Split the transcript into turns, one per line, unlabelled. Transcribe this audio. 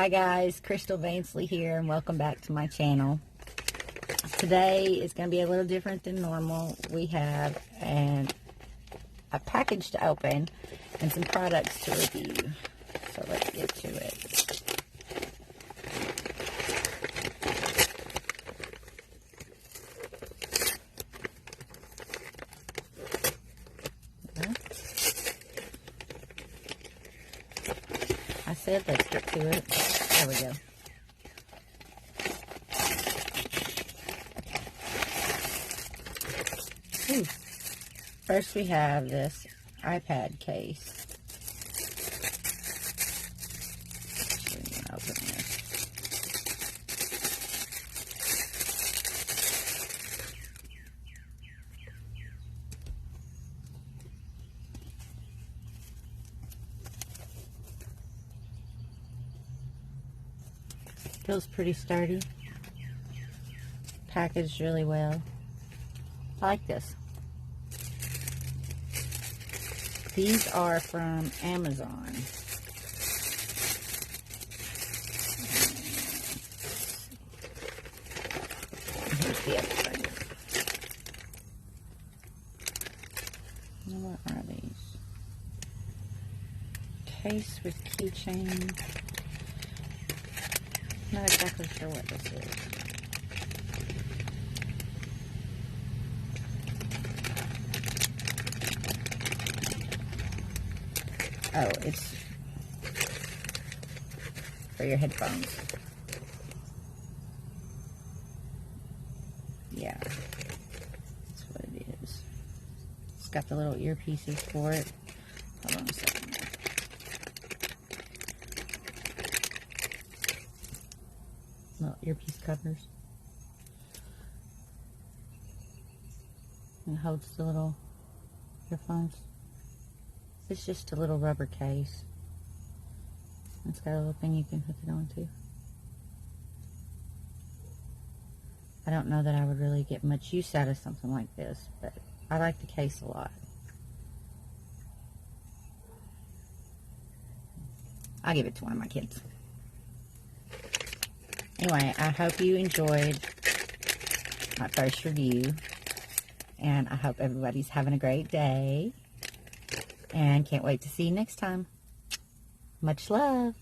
Hi guys, Krystal Vancely here, and welcome back to my channel. Today is going to be a little different than normal. We have a package to open and some products to review. So let's get to it. I said let's get to it. There we go. Ooh. First we have this iPad case. Open this. Feels pretty sturdy. Packaged really well. I like this. These are from Amazon. Here's the other thing. What are these? Case with keychain. Not exactly sure what this is. Oh, it's for your headphones. Yeah, that's what it is. It's got the little earpieces for it. Hold on a second. Little earpiece covers. And it holds the little earphones. It's just a little rubber case. It's got a little thing you can hook it onto. I don't know that I would really get much use out of something like this, but I like the case a lot. I'll give it to one of my kids. Anyway, I hope you enjoyed my first review, and I hope everybody's having a great day, and can't wait to see you next time. Much love.